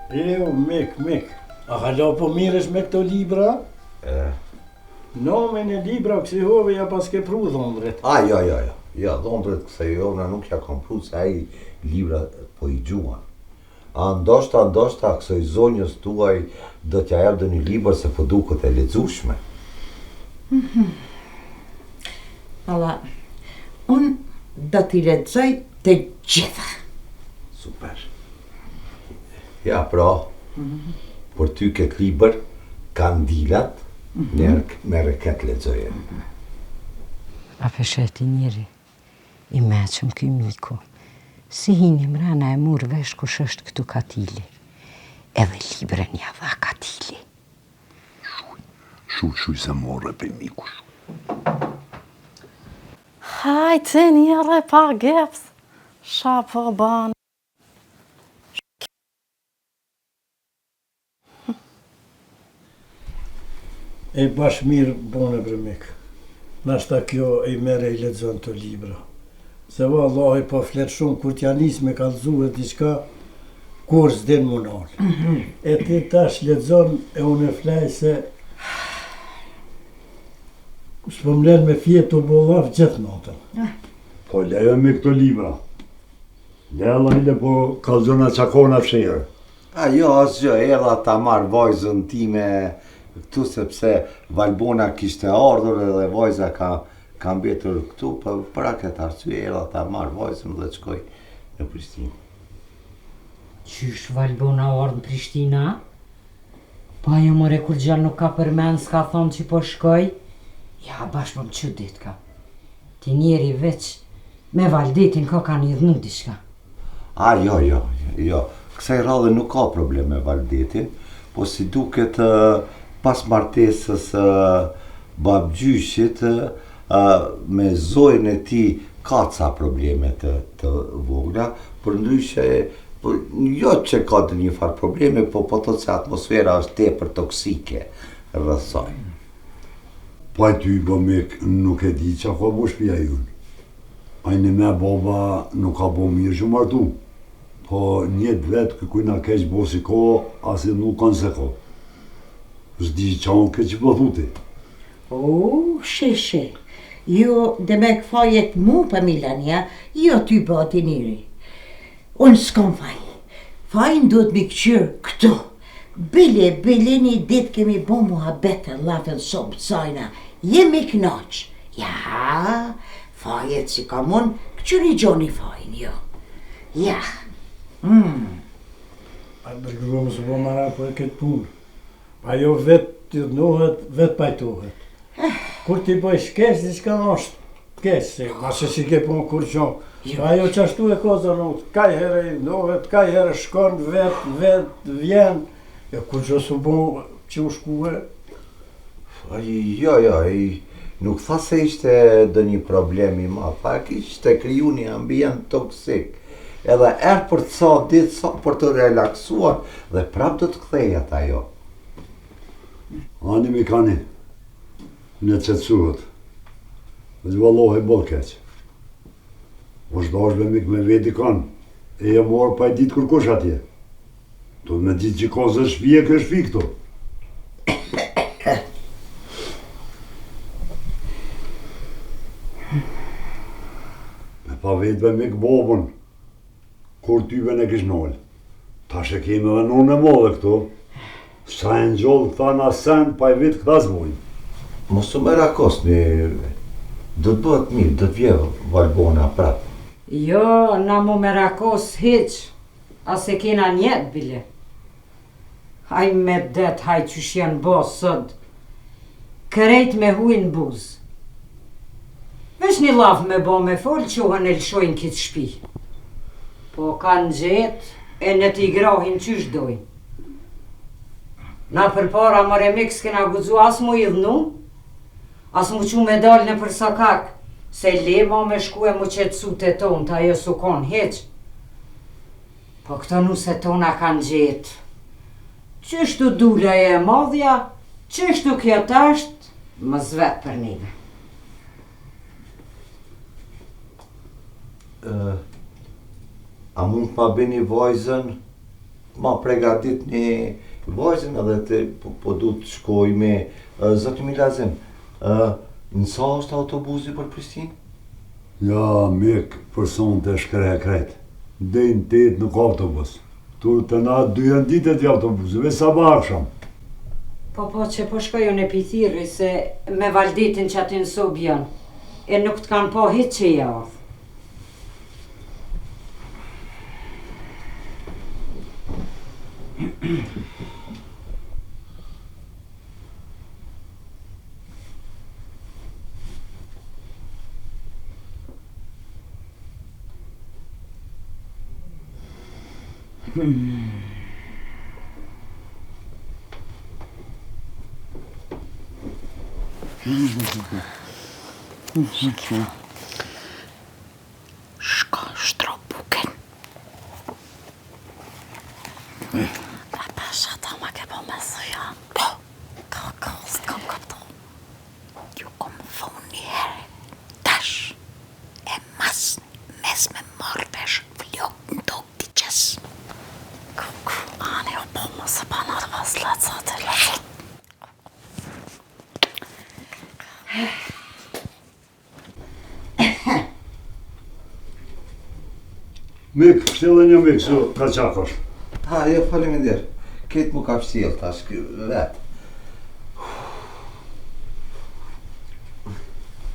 Mik. A hala po miresh me këto libra? Nomen e libra kësi hove ja pas ke pru dhondret. Jo. Ja, dhondret këse jona nuk ja kam pru se ai libra po i gjuan. A ndoshta kësoj zonjës tuaj do t'ja jap dhe një libër se po duket e lexueshme. Alla, unë do t'i lexoj të gjitha. Super. Ja, pra, për ty këtë libër, Kandilat, merre këtë lexoje. A fesheti njeri, i meqëm ky miku, si hini mrena e mur vesh kush është këtu Katili. Edhe librën ja dha Katili. Shuj se morre për miku shu. Hajtë njëre pa geps, sha po ban. E bash mirë bone bre mik. Nashta kjo e mere i lexon të libra. Se vallahi po flet shumë kur t'ja nis me kallëzue diçka, kur s'den më nal. E ti tash lexon e unë e flaj se s'po m'len me fjet të bollaf gjithë natën. Po lejo me këto libra. Lejo le po kallzona çakona fshirë. Jo, asgjë, erdha ta marr vajzën time këtu sepse Valbona kishte ardhur edhe vajza ka mbetur këtu, për këtë arsye erdha ta marr vajzën dhe të shkoj në Prishtinë. Qysh Valbona ardhë në Prishtina? Pa jo more kur gjallë nuk ka përmen, s'ka thonë që po shkoj? Ja, bashkë më që dit ka. Ti njeri veç me Valdetin ka një dhnu diçka. Jo. Kësaj radhe nuk ka problem me Valdetin, po si duket pas martesës babgjyshit me zojën e ti ka ca probleme të vogla, për ndryshe jo që ka të një farë probleme, po të që atmosfera është tepër toksike rreth saj. Pa ty, bëmek, nuk e di që ka bo shpia jun. Ajne me baba nuk ka bo mirë që martu, po njët vetë këkujna keq bo si ko, asi nuk kanë se ko. S'di që anë këtë që pëthuti. Sheshe, jo dhe me këfajet mu për Milania, jo ty bëti njëri. Unë s'kom faj. Fajnë duhet mi këqyrë këto. Bile një dit kemi bo muhabete lafën sobë sajna. Jemi knaq. Ja, fajet si kam unë, këqyri gjoni fajnë, jo. Ja. A dërgëllon së po mara po e këtë punë. Pa jo vetë të dnohet, vetë pajtohet. Kur ti bëj shkesh, diçka është kesh, se si ke punë kur qonë. Ajo qashtu e koza nuk, kaj herë i dnohet, kaj herë shkon, vetë vjen. Kur që së po që u shkuhe? Jo, nuk tha se ishte dë një problemi ma, tha kishte kriju një ambient toksik. Edhe erë për të sa ditë, sa për të relaksuar, dhe prap do të kthejet ajo. Ani Mikani, në qetsuhet, dhe vallohi bol keq. O shdash be mik me veti kanë, e e morë pa i ditë kërkush atje. Do me ditë që ka zë shpije kë shpi këto. Me pa vetë be mik bobën, kur tyve në kish nolë. Ta shë keme dhe nërë në modhe këto. Sa e në gjollë këta në sen, pa i vitë këta zbojnë. Mos të më rakosni, do të bëhet mirë, do të vje Valbona prapë. Jo, na mu me rakos hiq, ase kena njetë bile. Haj me det, haj që shjenë bo sot, kërejt me hujnë buz. Vesh një laf me bo me fol, që hën e lëshojnë kitë shpi. Po kanë gjetë, e në t'i grahin qysh dojnë. Na për para mare mik s'kena guzu as mu i dhnu, as mu që me dalë në për sakak, se lema me shku e mu qetsu të tonë, ta jo su konë heq. Po këto nuse tona kanë gjetë. Qështu dula e madhja, qështu kjo tasht, më zvet për njëve. A mund pa bini vajzën ma pregadit një vajzën edhe të po du të shkoj me zoti Milazem. Në sa është autobusi për Prishtinë? Ja, mik, për son të shkreja krejt. Dejnë 8 nuk autobus. Tu të na 2 ditët i autobusëve, sa bashkëm. Po që po shkoju në Pithiri se me valditin që aty në Sobjan. E nuk të kanë po hitë që ja ardhë. Shko shtrobuken. A pasha ta ma ke po me soja. Po, ka s'kam kapto. Ju kom thonë një herë, tash, e mas mes me marrëvesh vlok në tokë t'i qes. Ani o po më se panar vas lecat e lecat. Mik, pështjellë një mik, su ka qakash. Jo, faleminderit. Këtë mu ka fështjellë tash, vetë.